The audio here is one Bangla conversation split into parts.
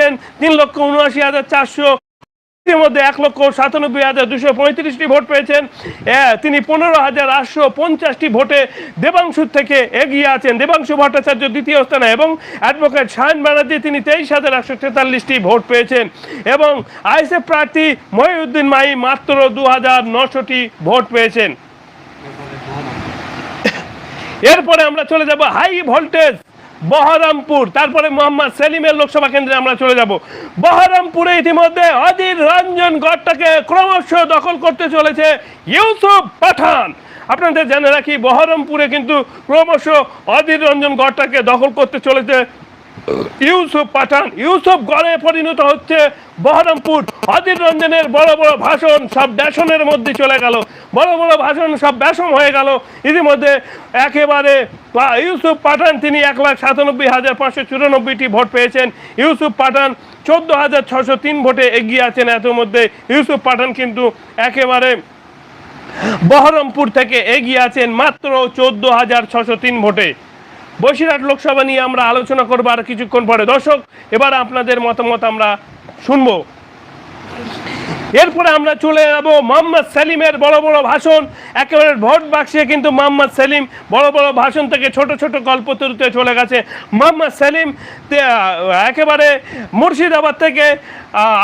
পেয়েছেন 3,79,400, এর মধ্যে 1,97,235টি ভোট পেয়েছেন। তিনি 15,850টি ভোটে দেবাংশুর থেকে এগিয়ে আছেন। দেবাংশু ভট্টাচার্য দ্বিতীয় স্থানে এবং অ্যাডভোকেট শাহিন ব্যানার্জি তিনি 23,143টি ভোট পেয়েছেন এবং আইএসএফ প্রার্থী মহিউদ্দিন মাহি মাত্র 2,900টি ভোট পেয়েছেন। এরপরে আমরা চলে যাব হাই ভোল্টেজ বহরমপুর, তারপরে মোহাম্মদ সেলিমের লোকসভা কেন্দ্রে আমরা চলে যাব। বহরমপুরে ইতিমধ্যে অধীর রঞ্জন গড়টাকে ক্রমশ দখল করতে চলেছে ইউসুফ পাঠান। আপনাদের জেনে রাখি বহরমপুরে কিন্তু ক্রমশ অধীর রঞ্জন গড়টাকে দখল করতে চলেছে ইউসুফ পাঠান। ইউসুফ গড়ে পরিণত হচ্ছে বহরমপুর। অধীর রঞ্জনের বড় বড় ভাষণ সব ব্যাসনের মধ্যে চলে গেল, বড় বড় ভাষণ সব ব্যাসম হয়ে গেল। ইতিমধ্যে একেবারে ইউসুফ পাঠান তিনি 1,97,594টি ভোট পেয়েছেন। ইউসুফ পাঠান 14,603 ভোটে এগিয়ে আছেন। এত মধ্যে ইউসুফ পাঠান কিন্তু একেবারে বহরমপুর থেকে এগিয়ে আছেন মাত্র 14,603 ভোটে। বসিরহাট লোকসভা নিয়ে আমরা আলোচনা করবো আর কিছুক্ষণ পরে। দর্শক, এবার আপনাদের মতামত আমরা শুনবো। এরপরে আমরা চলে যাব মোহাম্মদ সেলিমের বড় বড় ভাষণ। একেবারে ভোট বাক্সে কিন্তু মোহাম্মদ সেলিম বড় বড় ভাষণ থেকে ছোট ছোট কল্পতরুতে চলে গেছে। মোহাম্মদ সেলিম একেবারে মুর্শিদাবাদ থেকে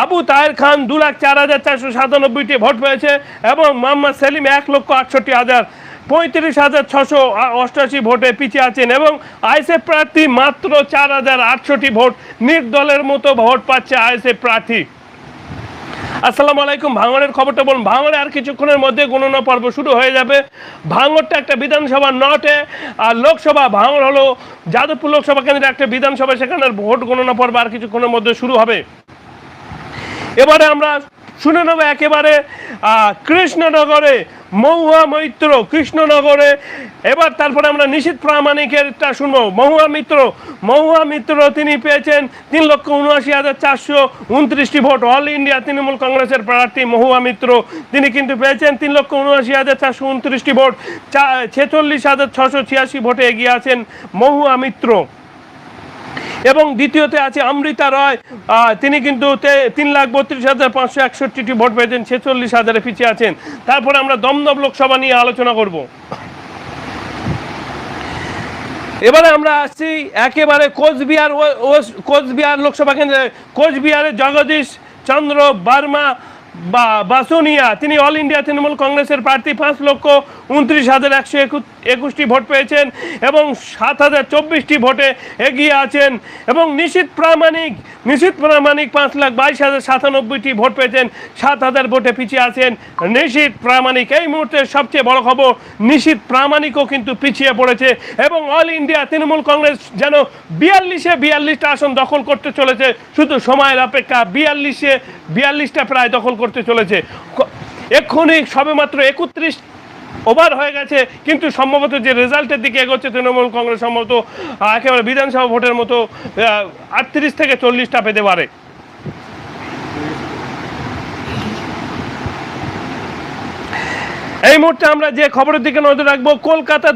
আবু তাহের খান 2,04,497টি ভোট পেয়েছে এবং মোহাম্মদ সেলিম 1,68,35,688 ভোটে পিছিয়ে আছেন এবং আইএসএফ প্রার্থী মাত্র 4,800টি ভোট। নির্দলের মতো ভোট পাচ্ছে আইএসএফ প্রার্থী। আসসালামু আলাইকুম। ভাঙড়ের খবরটা বলুন। ভাঙড়ে আর কিছুক্ষণের মধ্যে গণনা পর্ব শুরু হয়ে যাবে। ভাঙড়টা একটা বিধানসভা নটে, আর লোকসভা ভাঙড় হলো যাদবপুর লোকসভা কেন্দ্রে একটা বিধানসভা, সেখানে ভোট গণনা পর্ব আর কিছুক্ষণের মধ্যে শুরু হবে। এবারে আমরা শুনে নেব একেবারে কৃষ্ণনগরে মহুয়া মৈত্র, কৃষ্ণনগরে। এবার তারপরে আমরা নিশীথ প্রামাণিকেরটা শুনবো। মহুয়া মিত্র তিনি পেয়েছেন 3,79,429টি ভোট। অল ইন্ডিয়া তৃণমূল কংগ্রেসের প্রার্থী মহুয়া মিত্র তিনি কিন্তু পেয়েছেন 3,79,429টি ভোট। 46,686 ভোটে এগিয়ে আছেন মহুয়া মিত্র। এবং দ্বিতীয়তে আছে অমৃতা রয়, তিনি কিন্তু 3,32,561টি ভোট পেয়েছেন, 46,000-এ পিছিয়ে আছেন। তারপরে আমরা দমদম লোকসভা নিয়ে আলোচনা করব। এবারে আমরা আসছি একেবারে কোচবিহার লোকসভা কেন্দ্রে। কোচবিহারের জগদীশ চন্দ্র বর্মা বাসুনিয়া তিনি অল ইন্ডিয়া তৃণমূল কংগ্রেসের প্রার্থী 5,29,121টি ভোট পেয়েছেন এবং 7,024টি ভোটে এগিয়ে আছেন। এবং নিশীথ প্রামাণিক 5,22,097টি ভোট পেয়েছেন, 7,000 ভোটে পিছিয়ে আছেন নিশীথ প্রামাণিক। এই মুহূর্তে সবচেয়ে বড় খবর, নিশীথ প্রামাণিকও কিন্তু পিছিয়ে পড়েছে এবং অল ইন্ডিয়া তৃণমূল কংগ্রেস যেন 42টা আসন দখল করতে চলেছে। শুধু সময়ের অপেক্ষা। 42টা প্রায় দখল করতে চলেছে। এক্ষুনি সবে মাত্র 31 ওভার হয়ে গেছে, কিন্তু সম্ভবত যে রেজাল্টের দিকে এগোচ্ছে তৃণমূল কংগ্রেস সম্ভবত একেবারে বিধানসভা ভোটের মতো 38 থেকে 40টা পেতে পারে। এই মুহূর্তে আমরা যে খবরের দিকে নজর রাখবো, কলকাতা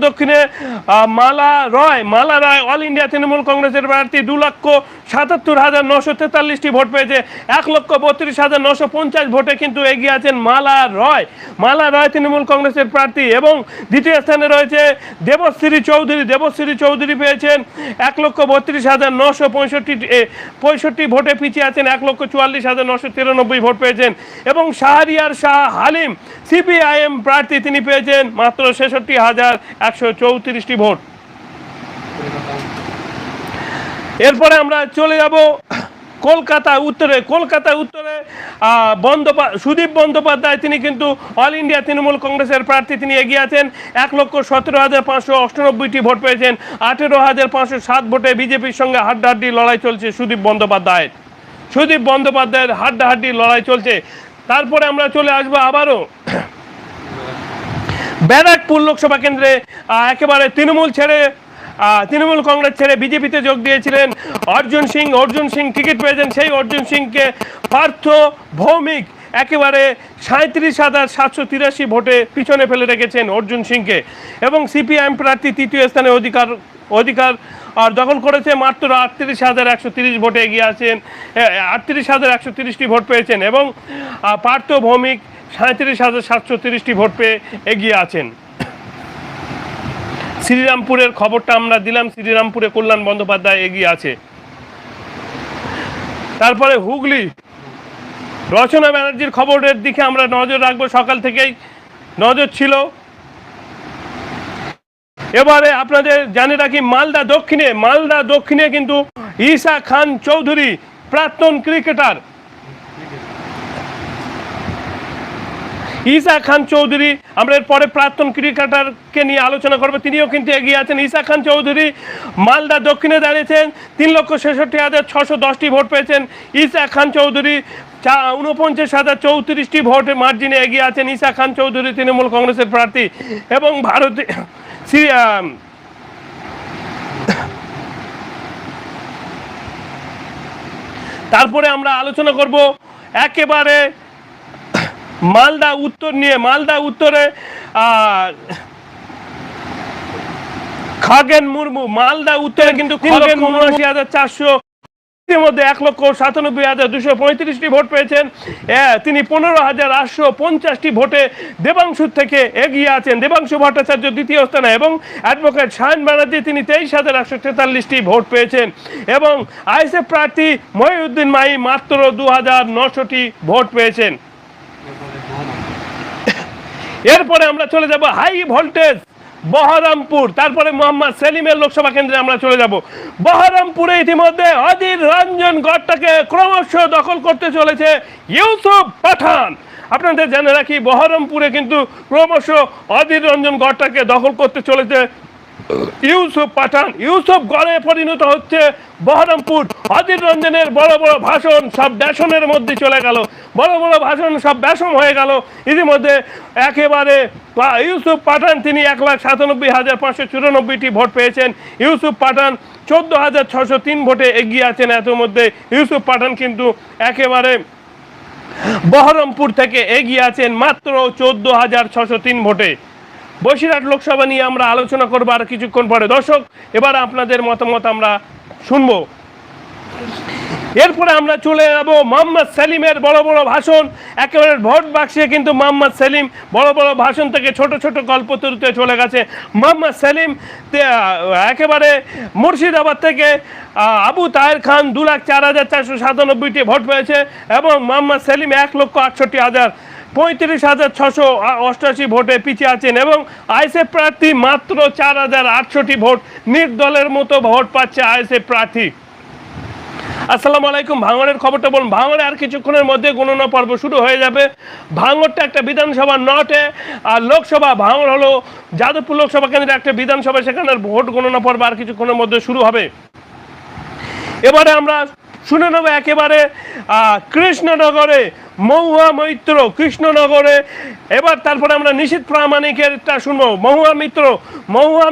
দক্ষিণে মালা রায় অল ইন্ডিয়া তৃণমূল কংগ্রেসের প্রার্থী 2,77,943টি ভোট পেয়েছে। 1,32,950 ভোটে কিন্তু এগিয়ে আছেন মালা রায় তৃণমূল কংগ্রেসের প্রার্থী। এবং দ্বিতীয় স্থানে রয়েছে দেবশ্রী চৌধুরী পেয়েছেন 1,32,965 ভোটে পিছিয়ে আছেন, 1,44,993 ভোট পেয়েছেন। এবং শাহরিয়ার শাহ হালিম সিপিআইএম প্রার্থী তিনি পেয়েছেন মাত্র 66,134টি ভোট। এরপরে আমরা চলে যাব কলকাতা উত্তরে সুদীপ বন্দ্যোপাধ্যায় তিনি কিন্তু অল ইন্ডিয়া তৃণমূল কংগ্রেসের প্রার্থী, তিনি এগিয়ে আছেন 1,17,598টি ভোট পেয়েছেন, 18,507 ভোটে বিজেপির সঙ্গে হাড্ডাহাড্ডি লড়াই চলছে সুদীপ বন্দ্যোপাধ্যায়ের হাড্ডাহাড্ডি লড়াই চলছে। তারপরে আমরা চলে আসবো আবারও ব্যারাকপুর লোকসভা কেন্দ্রে। একেবারে তৃণমূল কংগ্রেস ছেড়ে বিজেপিতে যোগ দিয়েছিলেন অর্জুন সিং টিকিট পেয়েছেন। সেই অর্জুন সিংকে পার্থ ভৌমিক একেবারে 37,783 ভোটে পিছনে ফেলে রেখেছেন অর্জুন সিংকে। এবং সিপিআইএম প্রার্থী তৃতীয় স্থানে আর দখল করেছে মাত্র 38,130 ভোটে এগিয়ে আছেন, 38,130টি ভোট পেয়েছেন এবং পার্থ ভৌমিক 37,730টি ভোট পেয়ে এগিয়ে আছেন। শ্রীরামপুরের খবরটা আমরা দিলাম, শ্রীরামপুরে কল্যাণ বন্দ্যোপাধ্যায় এগিয়ে আছে। তারপরে হুগলি রচনা ব্যানার্জির খবরের দিকে আমরা নজর রাখবো, সকাল থেকেই নজর ছিল। এবারে আপনাদের জানে রাখি মালদা দক্ষিণে কিন্তু ঈসা খান চৌধুরী প্রাক্তন ক্রিকেটার, ঈসা খান চৌধুরী, আমরা এর পরে প্রাক্তন ক্রিকেটারকে নিয়ে আলোচনা করবো, তিনিও কিন্তু এগিয়ে আছেন। ঈসা খান চৌধুরী মালদা দক্ষিণে দাঁড়িয়েছেন, 3,66,610টি ভোট পেয়েছেন। ঈসা খান চৌধুরী 49,034টি ভোটের মার্জিনে এগিয়ে আছেন। ঈসা খান চৌধুরী তৃণমূল কংগ্রেসের প্রার্থী এবং ভারতে তারপরে আমরা আলোচনা করব একেবারে মালদা উত্তর নিয়ে। মালদা উত্তরে খগেন মুর্মু, মালদা উত্তরে কিন্তু খগেন 79,400 মধ্যে 1,97,235টি ভোট পেয়েছেন। তিনি 15,850টি ভোটে দেবাংশু থেকে এগিয়ে আছেন। দেবাংশু ভট্টাচার্য দ্বিতীয় স্থানে এবং অ্যাডভোকেট শায়ন ব্যানার্জি তিনি 23,143টি ভোট পেয়েছেন এবং আইএসএফ প্রার্থী মহিউদ্দিন মাহি মাত্র 2,900টি ভোট পেয়েছেন। এরপরে আমরা চলে যাব হাই ভোল্টেজ বহরমপুর, তারপরে মোহাম্মদ সেলিমের লোকসভা কেন্দ্রে আমরা চলে যাব। বহরমপুরে ইতিমধ্যে অধীর রঞ্জন গড়টাকে ক্রমশ দখল করতে চলেছে ইউসুফ পাঠান। আপনাদের জানে রাখি বহরমপুরে কিন্তু ক্রমশ অধীর রঞ্জন গড়টাকে দখল করতে চলেছে ইউসুফ পাঠান। ইউসুফ গড়ে পরিণত হচ্ছে বহরমপুর। অধীর রঞ্জনের বড় বড় ভাষণ সব ব্যাসনের মধ্যে চলে গেল, বড় বড় ভাষণ সব ব্যাসম হয়ে গেল। ইতিমধ্যে একেবারে ইউসুফ পাঠান তিনি 1,97,594টি ভোট পেয়েছেন। ইউসুফ পাঠান 14,603 ভোটে এগিয়ে আছেন। এত মধ্যে ইউসুফ পাঠান কিন্তু একেবারে বহরমপুর থেকে এগিয়ে আছেন মাত্র 14,603 ভোটে। বসিরহাট লোকসভা নিয়ে আমরা আলোচনা করবো আর কিছুক্ষণ পরে। দর্শক, এবার আপনাদের মতামত আমরা শুনবো। এরপরে আমরা চলে যাব মোহাম্মদ সেলিমের বড় বড় ভাষণ। একেবারে ভোট বাক্সে কিন্তু মোহাম্মদ সেলিম বড় বড় ভাষণ থেকে ছোট ছোট কল্পতরুতে চলে গেছে। মোহাম্মদ সেলিম একেবারে মুর্শিদাবাদ থেকে আবু তাহের খান 2,04,497টি ভোট পেয়েছে এবং মোহাম্মদ সেলিম 1,68,35,688 ভোটে পিছিয়ে আছেন এবং আইএসএফ প্রার্থী মাত্র 4,800টি ভোট। নির্দলের মতো ভোট পাচ্ছে আইএসএফ প্রার্থী। আসসালামু আলাইকুম। ভাঙড়ের খবরটা বলুন। ভাঙড়ে আর কিছুক্ষণের মধ্যে গণনা পর্ব শুরু হয়ে যাবে। ভাঙড়টা একটা বিধানসভা নটে, আর লোকসভা ভাঙড় হলো যাদবপুর লোকসভা কেন্দ্রে একটা বিধানসভা, সেখানে ভোট গণনা পর্ব আর কিছুক্ষণের মধ্যে শুরু হবে। এবারে আমরা শুনে নেব একেবারে কৃষ্ণনগরে মহুয়া মৈত্র, কৃষ্ণনগরে। এবার তারপরে আমরা নিশীথ প্রামাণিকেরটা শুনবো। মহুয়া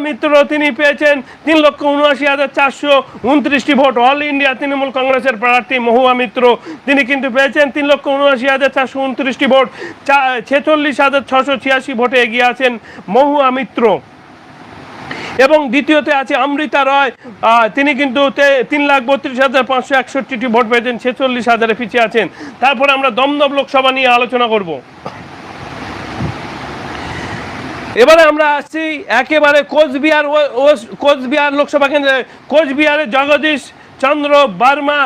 মিত্র তিনি পেয়েছেন 3,79,429টি ভোট। অল ইন্ডিয়া তৃণমূল কংগ্রেসের প্রার্থী মহুয়া মিত্র তিনি কিন্তু পেয়েছেন 3,79,429টি ভোট। 46,686 ভোটে এগিয়ে আছেন মহুয়া মিত্র। এবং দ্বিতীয়তে আছে অমৃতা রয়, তিনি কিন্তু 3,32,561টি ভোট পেয়েছেন, 46,000-এ পিছিয়ে আছেন। তারপরে আমরা দমদম লোকসভা নিয়ে আলোচনা করব। এবারে আমরা আসছি একেবারে কোচবিহার লোকসভা কেন্দ্রে। কোচবিহারে জগদীশ চন্দ্র বার্মা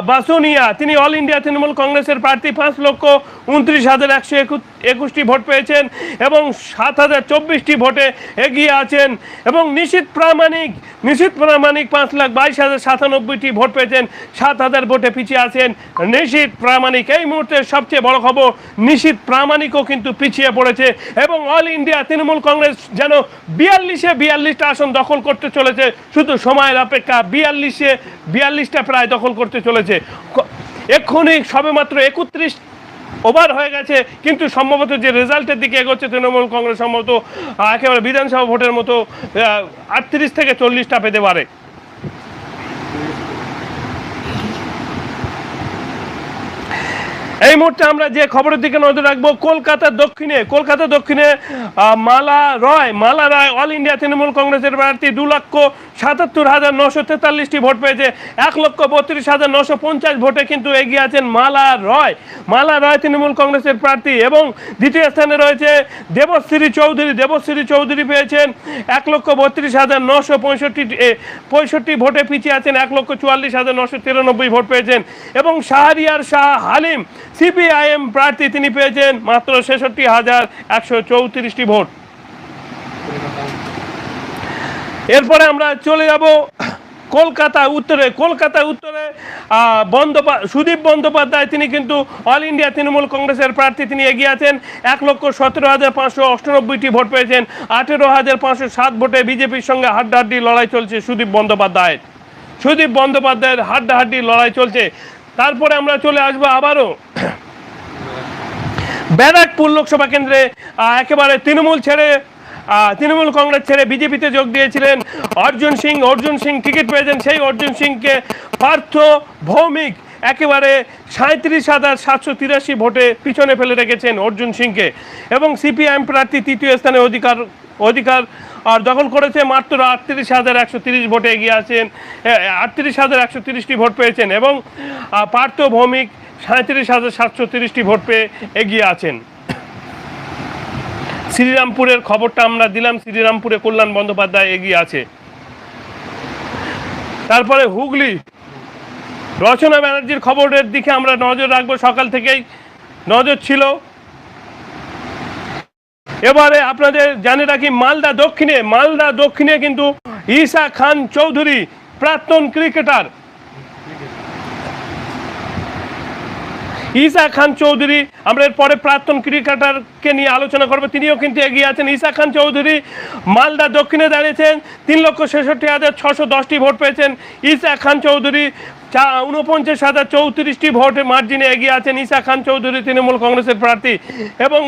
বাসুনিয়া তিনি অল ইন্ডিয়া তৃণমূল কংগ্রেসের প্রার্থী 5,29,121টি ভোট পেয়েছেন এবং 7,024টি ভোটে এগিয়ে আছেন। এবং নিশীথ প্রামাণিক 5,22,097টি ভোট পেয়েছেন, 7,000 ভোটে পিছিয়ে আছেন নিশীথ প্রামাণিক। এই মুহূর্তে সবচেয়ে বড় খবর, নিশীথ প্রামাণিকও কিন্তু পিছিয়ে পড়েছে এবং অল ইন্ডিয়া তৃণমূল কংগ্রেস যেন 42টা আসন দখল করতে চলেছে। শুধু সময়ের অপেক্ষা। 42টা প্রায় দখল করতে চলেছে। এক্ষুনি সবেমাত্র 31 ওভার হয়ে গেছে, কিন্তু সম্ভবত যে রেজাল্টের দিকে এগোচ্ছে তৃণমূল কংগ্রেস সম্ভবত একেবারে বিধানসভা ভোটের মতো 38 থেকে 40টা পেতে পারে। এই মুহূর্তে আমরা যে খবরের দিকে নজর রাখবো, কলকাতা দক্ষিণে মালা রায় অল ইন্ডিয়া তৃণমূল কংগ্রেসের প্রার্থী 2,77,943টি ভোট পেয়েছে। 1,32,950 ভোটে কিন্তু এগিয়ে আছেন মালা রয় তৃণমূল কংগ্রেসের প্রার্থী। এবং দ্বিতীয় স্থানে রয়েছে দেবশ্রী চৌধুরী পেয়েছেন 1,32,965 ভোটে পিছিয়ে আছেন, 1,44,993 ভোট পেয়েছেন। এবং শাহরিয়ার শাহ হালিম সিপিআইএম প্রার্থী, তিনি পেয়েছেন মাত্র 66,134টি ভোট। এরপরে আমরা চলে যাব কলকাতা উত্তরে। সুদীপ বন্দ্যোপাধ্যায়, তিনি কিন্তু অল ইন্ডিয়া তৃণমূল কংগ্রেসের প্রার্থী, তিনি এগিয়ে আছেন, 1,17,598টি ভোট পেয়েছেন। 18,507 ভোটে বিজেপির সঙ্গে হাড্ডাহাড্ডি লড়াই চলছে সুদীপ বন্দ্যোপাধ্যায়ের হাড্ডাহাড্ডি লড়াই চলছে। তারপরে আমরা চলে আসবো আবারও ব্যারাকপুর লোকসভা কেন্দ্রে। একেবারে তৃণমূল কংগ্রেস ছেড়ে বিজেপিতে যোগ দিয়েছিলেন অর্জুন সিং টিকিট পেয়েছেন। সেই অর্জুন সিংকে পার্থ ভৌমিক একেবারে 37,783 ভোটে পিছনে ফেলে রেখেছেন অর্জুন সিংকে। এবং সিপিআইএম প্রার্থী তৃতীয় স্থানে অধিকার দখল করেছে, মাত্র 38,130 ভোটে এগিয়ে আছেন, 38,130টি ভোট পেয়েছেন। এবং পার্থ ভৌমিক 37,730টি ভোট পেয়ে এগিয়ে আছেন। শ্রীরামপুরের খবরটা আমরা দিলাম, শ্রীরামপুরে কল্যাণ বন্দ্যোপাধ্যায় এগিয়ে আছে। তারপরে হুগলি রচনা ব্যানার্জির খবরের দিকে আমরা নজর রাখবো, সকাল থেকেই নজর ছিল। এবারে আপনাদের জানিয়ে রাখি মালদা দক্ষিণে কিন্তু ঈশা খান চৌধুরী, প্রাক্তন ক্রিকেটার ঈশা খান চৌধুরী, আমরা এর পরে প্রাক্তন ক্রিকেটারকে নিয়ে আলোচনা করবো, তিনিও কিন্তু এগিয়ে আছেন। ঈশা খান চৌধুরী মালদা দক্ষিণে দাঁড়িয়েছেন, 3,66,610টি ভোট পেয়েছেন। ঈশা খান চৌধুরী 49,034টি ভোট মার্জিনে এগিয়ে আছেন ঈশা খান চৌধুরী, তৃণমূল কংগ্রেসের প্রার্থী। এবং